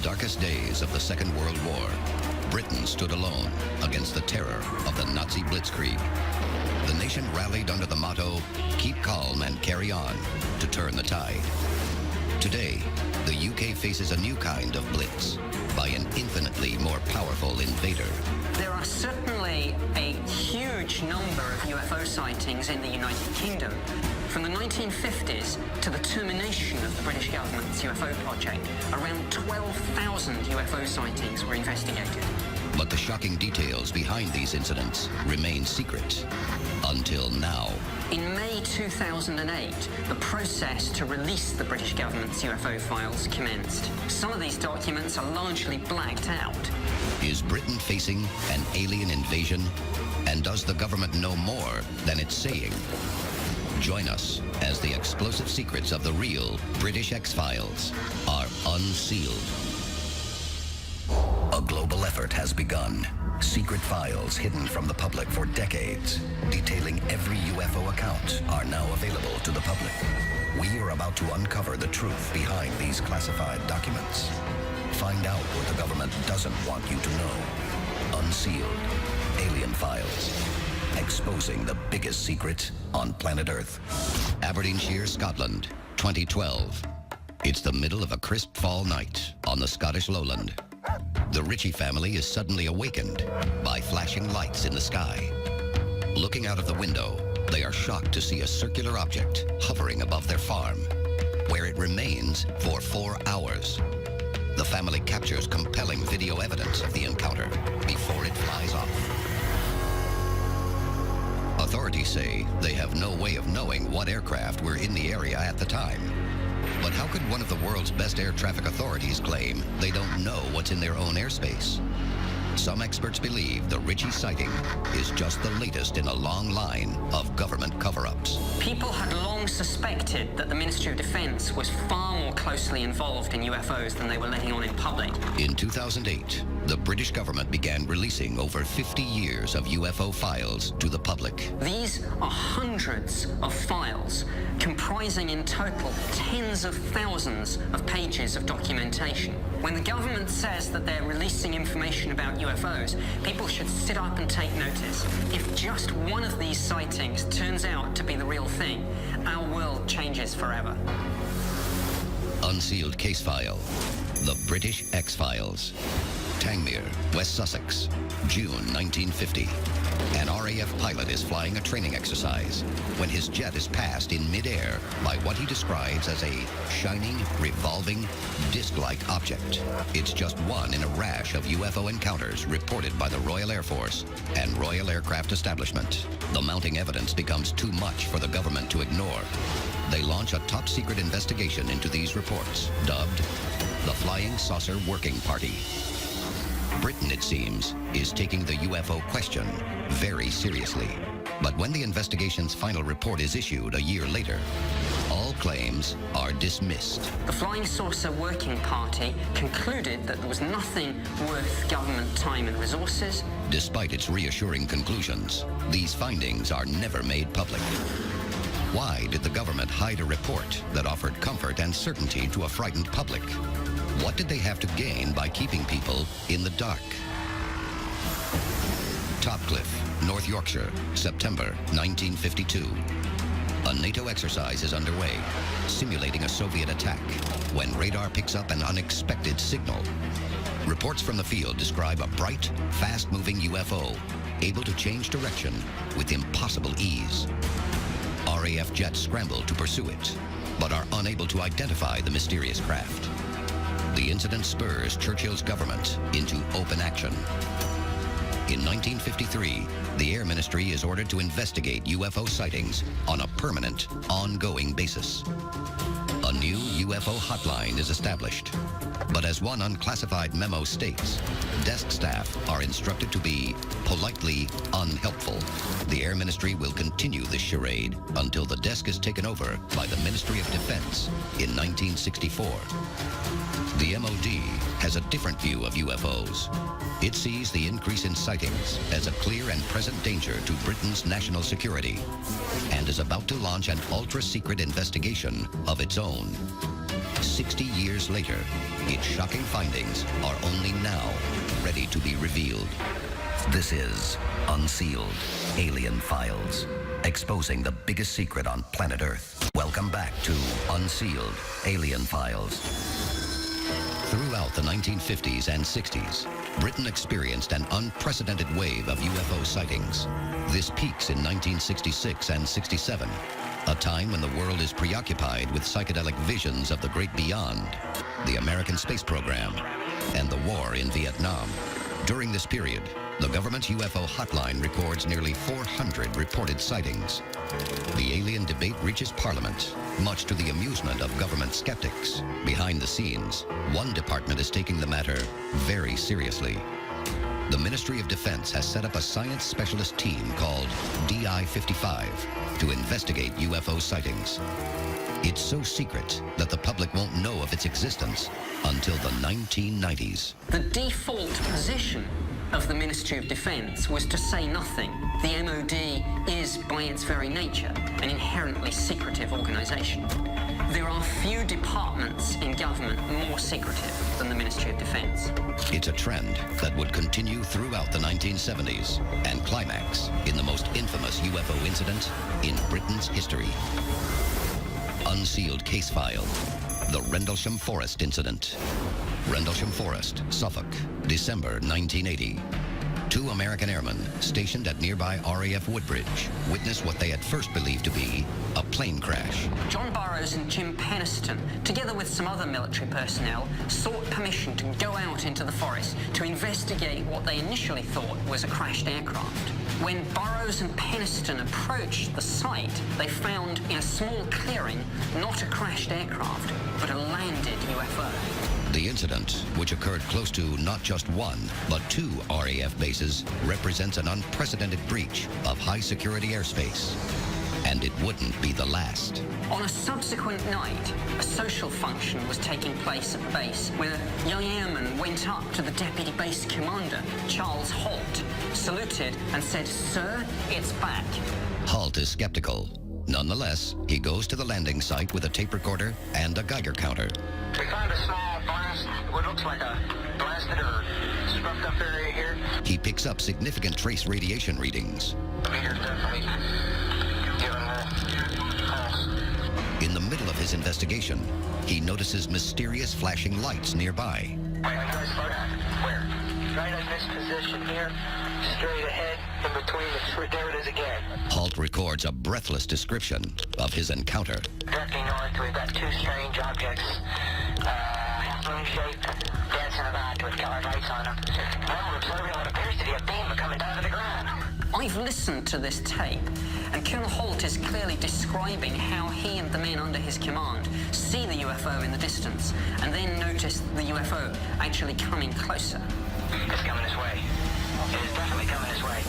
darkest days of the Second World War, Britain stood alone against the terror of the Nazi blitzkrieg. The nation rallied under the motto, "Keep calm and carry on," to turn the tide. Today, the UK faces a new kind of blitz by an infinitely more powerful invader. There are certainly a huge number of UFO sightings in the United Kingdom. From the 1950s to the termination of the British government's UFO project, around 12,000 UFO sightings were investigated. But the shocking details behind these incidents remain secret until now. In May 2008, the process to release the British government's UFO files commenced. Some of these documents are largely blacked out. Is Britain facing an alien invasion? And does the government know more than it's saying? Join us as the explosive secrets of the real British X-Files are unsealed. A global effort has begun. Secret files hidden from the public for decades, detailing every UFO account, are now available to the public. We are about to uncover the truth behind these classified documents. Find out what the government doesn't want you to know. Unsealed. Alien Files. Exposing the biggest secret on planet Earth. Aberdeenshire, Scotland, 2012. It's the middle of a crisp fall night on the Scottish lowland. The Ritchie family is suddenly awakened by flashing lights in the sky. Looking out of the window, they are shocked to see a circular object hovering above their farm, where it remains for 4 hours. The family captures compelling video evidence of the encounter before it flies off. Authorities say they have no way of knowing what aircraft were in the area at the time. But how could one of the world's best air traffic authorities claim they don't know what's in their own airspace? Some experts believe the Ritchie sighting is just the latest in a long line of government cover-ups. People had long suspected that the Ministry of Defense was far more closely involved in UFOs than they were letting on in public. In 2008, the British government began releasing over 50 years of UFO files to the public. These are hundreds of files, comprising in total tens of thousands of pages of documentation. When the government says that they're releasing information about UFOs, people should sit up and take notice. If just one of these sightings turns out to be the real thing, our world changes forever. Unsealed case file. The British X-Files. Tangmere, West Sussex, June 1950. An RAF pilot is flying a training exercise when his jet is passed in midair by what he describes as a shining, revolving, disc-like object. It's just one in a rash of UFO encounters reported by the Royal Air Force and Royal Aircraft Establishment. The mounting evidence becomes too much for the government to ignore. They launch a top-secret investigation into these reports, dubbed the Flying Saucer Working Party. Britain, it seems, is taking the UFO question very seriously. But when the investigation's final report is issued a year later, all claims are dismissed. The Flying Saucer Working Party concluded that there was nothing worth government time and resources. Despite its reassuring conclusions, these findings are never made public. Why did the government hide a report that offered comfort and certainty to a frightened public? What did they have to gain by keeping people in the dark? Topcliffe, North Yorkshire, September 1952. A NATO exercise is underway, simulating a Soviet attack, when radar picks up an unexpected signal. Reports from the field describe a bright, fast-moving UFO, able to change direction with impossible ease. RAF jets scramble to pursue it, but are unable to identify the mysterious craft. The incident spurs Churchill's government into open action. In 1953, the Air Ministry is ordered to investigate UFO sightings on a permanent, ongoing basis. A new UFO hotline is established. But as one unclassified memo states, desk staff are instructed to be politely unhelpful. The Air Ministry will continue this charade until the desk is taken over by the Ministry of Defense in 1964. The MOD has a different view of UFOs. It sees the increase in sightings as a clear and present danger to Britain's national security and is about to launch an ultra-secret investigation of its own. 60 years later, its shocking findings are only now ready to be revealed. This is Unsealed Alien Files, exposing the biggest secret on planet Earth. Welcome back to Unsealed Alien Files. Throughout the 1950s and 60s, Britain experienced an unprecedented wave of UFO sightings. This peaks in 1966 and 67, a time when the world is preoccupied with psychedelic visions of the great beyond, the American space program, and the war in Vietnam. During this period, the government's UFO hotline records nearly 400 reported sightings. The alien debate reaches Parliament, much to the amusement of government skeptics. Behind the scenes, one department is taking the matter very seriously. The Ministry of Defense has set up a science specialist team called DI-55 to investigate UFO sightings. It's so secret that the public won't know of its existence until the 1990s. The default position of the Ministry of Defense was to say nothing. The MOD is, by its very nature, an inherently secretive organization. There are few departments in government more secretive than the Ministry of Defense. It's a trend that would continue throughout the 1970s and climax in the most infamous UFO incident in Britain's history. Unsealed case file, the Rendlesham Forest Incident. Rendlesham Forest, Suffolk, December 1980. Two American airmen stationed at nearby RAF Woodbridge witnessed what they at first believed to be a plane crash. John Burroughs and Jim Penniston, together with some other military personnel, sought permission to go out into the forest to investigate what they initially thought was a crashed aircraft. When Burroughs and Penniston approached the site, they found in a small clearing not a crashed aircraft, but a landed UFO. The incident, which occurred close to not just one, but two RAF bases, represents an unprecedented breach of high-security airspace. And it wouldn't be the last. On a subsequent night, a social function was taking place at the base, where young airmen went up to the deputy base commander, Charles Holt, saluted and said, "Sir, it's back." Holt is skeptical. Nonetheless, he goes to the landing site with a tape recorder and a Geiger counter. We found a small blast, what looks like a blasted or scrubbed up area here. He picks up significant trace radiation readings. The meter's definitely giving false. In the middle of his investigation, he notices mysterious flashing lights nearby. Wait, I know slow down. Where? Right in this position here, straight ahead, in between the there it is again. Holt records a breathless description of his encounter. Directly north, we've got two strange objects, half-moon shaped, dancing about with colored lights on them. Now we're observing what appears to be a beam coming down to the ground. I've listened to this tape, and Colonel Holt is clearly describing how he and the men under his command see the UFO in the distance, and then notice the UFO actually coming closer. It's coming this way. It is definitely coming this way.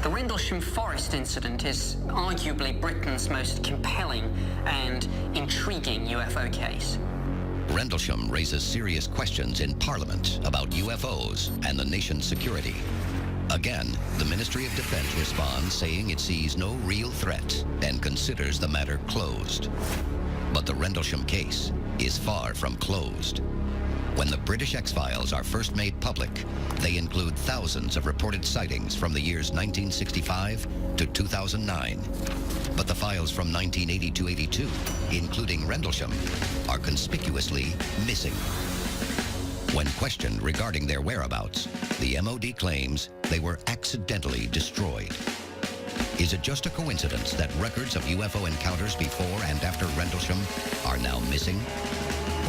The Rendlesham Forest incident is arguably Britain's most compelling and intriguing UFO case. Rendlesham raises serious questions in Parliament about UFOs and the nation's security. Again, the Ministry of Defense responds saying it sees no real threat and considers the matter closed. But the Rendlesham case is far from closed. When the British X-Files are first made public, they include thousands of reported sightings from the years 1965 to 2009. But the files from 1980 to 82, including Rendlesham, are conspicuously missing. When questioned regarding their whereabouts, the MOD claims they were accidentally destroyed. Is it just a coincidence that records of UFO encounters before and after Rendlesham are now missing?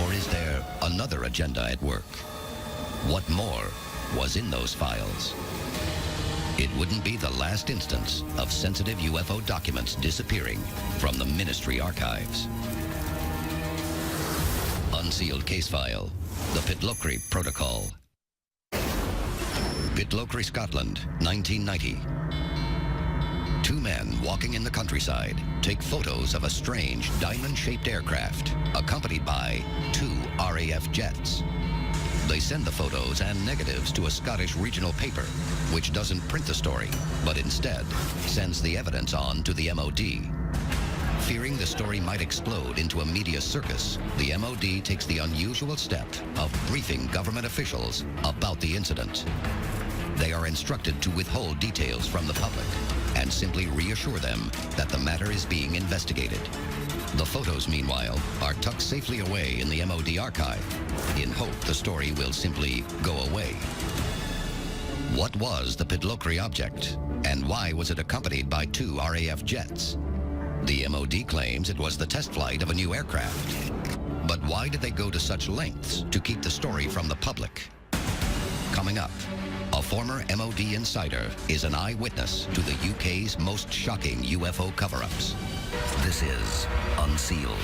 Or is there another agenda at work? What more was in those files? It wouldn't be the last instance of sensitive UFO documents disappearing from the Ministry archives. Unsealed case file, the Pitlochry Protocol. Pitlochry, Scotland, 1990. Two men walking in the countryside take photos of a strange diamond-shaped aircraft accompanied by two RAF jets. They send the photos and negatives to a Scottish regional paper, which doesn't print the story, but instead sends the evidence on to the MOD. Fearing the story might explode into a media circus, the MOD takes the unusual step of briefing government officials about the incident. They are instructed to withhold details from the public and simply reassure them that the matter is being investigated. The photos, meanwhile, are tucked safely away in the MOD archive in hope the story will simply go away. What was the Pitlochry object, and why was it accompanied by 2 RAF jets? The MOD claims it was the test flight of a new aircraft. But why did they go to such lengths to keep the story from the public? Coming up, a former MOD insider is an eyewitness to the UK's most shocking UFO cover-ups. This is Unsealed,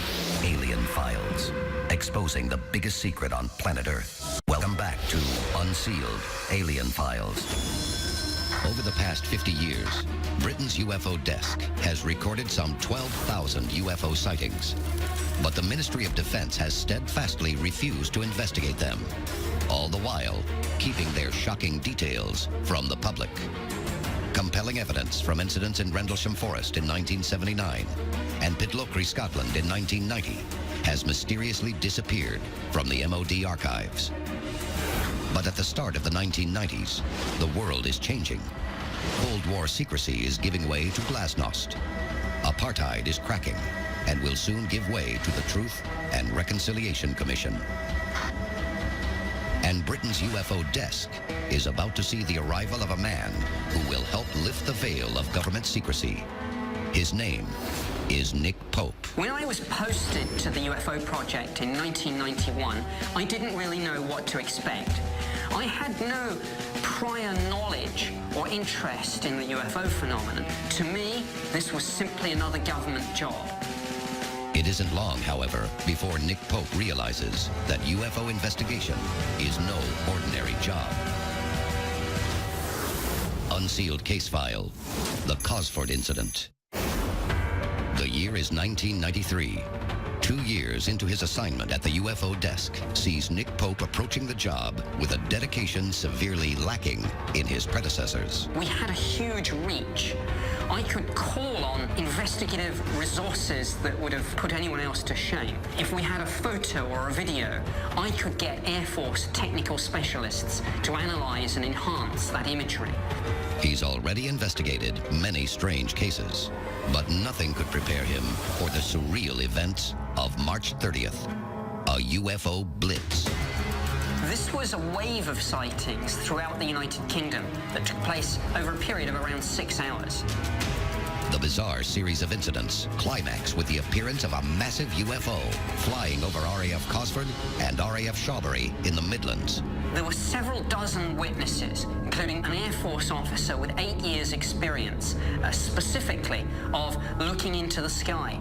Alien Files, exposing the biggest secret on planet Earth. Welcome back to Unsealed, Alien Files. Over the past 50 years, Britain's UFO desk has recorded some 12,000 UFO sightings. But the Ministry of Defense has steadfastly refused to investigate them, all the while keeping their shocking details from the public. Compelling evidence from incidents in Rendlesham Forest in 1979 and Pitlochry, Scotland in 1990 has mysteriously disappeared from the MOD archives. But at the start of the 1990s, the world is changing. Cold War secrecy is giving way to glasnost. Apartheid is cracking and will soon give way to the Truth and Reconciliation Commission. And Britain's UFO desk is about to see the arrival of a man who will help lift the veil of government secrecy. His name is Nick Pope. When I was posted to the UFO project in 1991, I didn't really know what to expect. I had no prior knowledge or interest in the UFO phenomenon. To me, this was simply another government job. It isn't long, however, before Nick Pope realizes that UFO investigation is no ordinary job. Unsealed case file, the Cosford incident. The year is 1993. 2 years into his assignment at the UFO desk sees Nick Pope approaching the job with a dedication severely lacking in his predecessors. We had a huge reach. I could call on investigative resources that would have put anyone else to shame. If we had a photo or a video, I could get Air Force technical specialists to analyze and enhance that imagery. He's already investigated many strange cases, but nothing could prepare him for the surreal events of March 30th, a UFO blitz. This was a wave of sightings throughout the United Kingdom that took place over a period of around 6 hours. The bizarre series of incidents climax with the appearance of a massive UFO flying over RAF Cosford and RAF Shawbury in the Midlands. There were several dozen witnesses, including an Air Force officer with 8 years' experience, specifically of looking into the sky,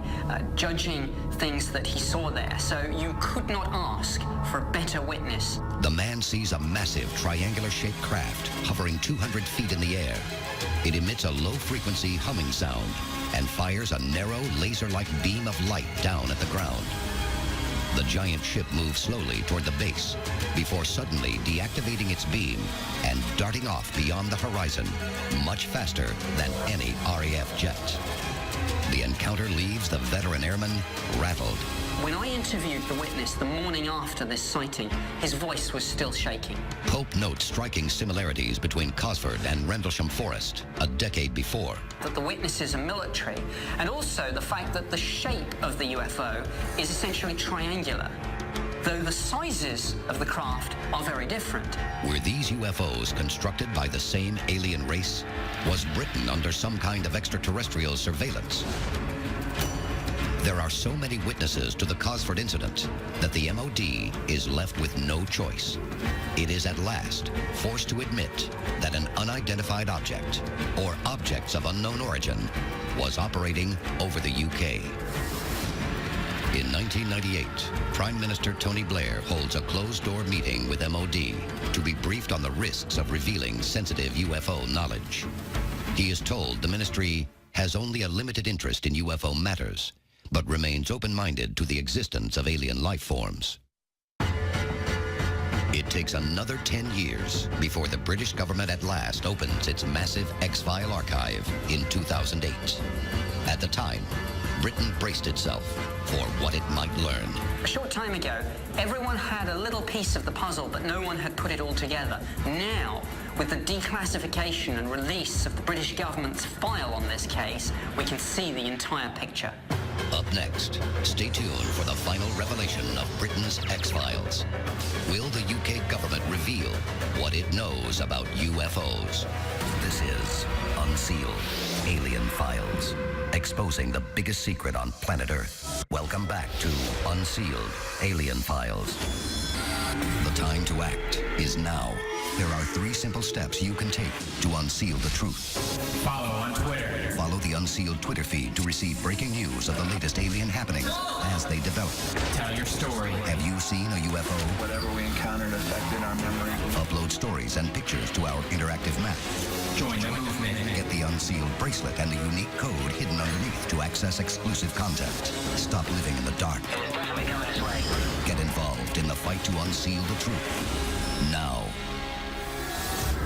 judging things that he saw there. So you could not ask for a better witness. The man sees a massive triangular-shaped craft hovering 200 feet in the air. It emits a low-frequency humming sound and fires a narrow, laser-like beam of light down at the ground. The giant ship moves slowly toward the base before suddenly deactivating its beam and darting off beyond the horizon much faster than any RAF jet. The encounter leaves the veteran airman rattled. When I interviewed the witness the morning after this sighting, his voice was still shaking. Pope notes striking similarities between Cosford and Rendlesham Forest a decade before. That the witnesses are military, and also the fact that the shape of the UFO is essentially triangular, though the sizes of the craft are very different. Were these UFOs constructed by the same alien race? Was Britain under some kind of extraterrestrial surveillance? There are so many witnesses to the Cosford incident that the MOD is left with no choice. It is at last forced to admit that an unidentified object, or objects of unknown origin, was operating over the UK. In 1998, Prime Minister Tony Blair holds a closed-door meeting with MOD to be briefed on the risks of revealing sensitive UFO knowledge. He is told the ministry has only a limited interest in UFO matters, but remains open-minded to the existence of alien life forms. It takes another 10 years before the British government at last opens its massive X-File archive in 2008. At the time, Britain braced itself for what it might learn. A short time ago, everyone had a little piece of the puzzle, but no one had put it all together. Now, with the declassification and release of the British government's file on this case, we can see the entire picture. Up next, stay tuned for the final revelation of Britain's X-Files. Will the UK government reveal what it knows about UFOs? This is Unsealed, Alien Files, exposing the biggest secret on planet Earth. Welcome back to Unsealed, Alien Files. The time to act is now. There are 3 simple steps you can take to unseal the truth. Follow on Twitter. Follow the Unsealed Twitter feed to receive breaking news of the latest alien happenings as they develop. Tell your story. Have you seen a UFO? Whatever we encountered affected our memory. Upload stories and pictures to our interactive map. Join the movement. Get the Unsealed bracelet and the unique code hidden underneath to access exclusive content. Stop living in the dark. It's definitely coming this way. Get involved in the fight to unseal the truth. Now.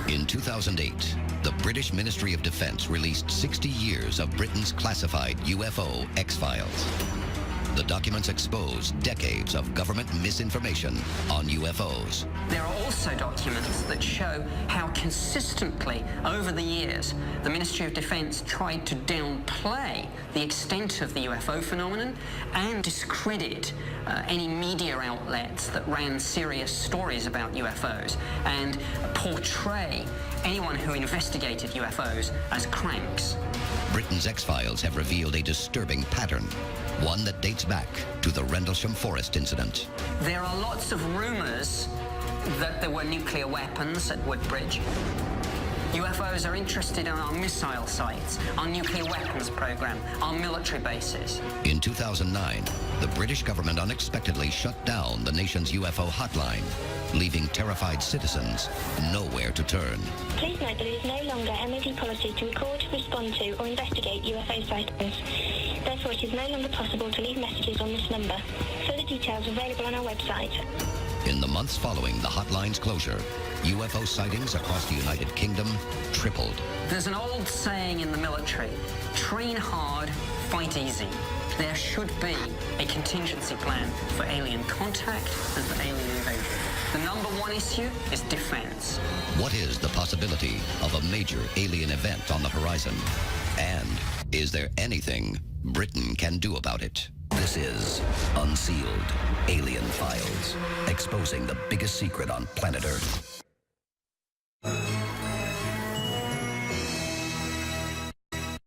In 2008, the British Ministry of Defense released 60 years of Britain's classified UFO X-Files. The documents expose decades of government misinformation on UFOs. There are also documents that show how consistently, over the years, the Ministry of Defense tried to downplay the extent of the UFO phenomenon and discredit any media outlets that ran serious stories about UFOs and portray anyone who investigated UFOs as cranks. Britain's X-Files have revealed a disturbing pattern, one that dates back to the Rendlesham Forest incident. There are lots of rumors that there were nuclear weapons at Woodbridge. UFOs are interested in our missile sites, our nuclear weapons program, our military bases. In 2009, the British government unexpectedly shut down the nation's UFO hotline, leaving terrified citizens nowhere to turn. Please note that it is no longer MOD policy to record, respond to, or investigate UFO sightings. Therefore, it is no longer possible to leave messages on this number. Further details are available on our website. In the months following the hotline's closure, UFO sightings across the United Kingdom tripled. There's an old saying in the military, train hard, fight easy. There should be a contingency plan for alien contact and for alien invasion. The number one issue is defense. What is the possibility of a major alien event on the horizon? And is there anything Britain can do about it? This is Unsealed, Alien Files, exposing the biggest secret on planet Earth.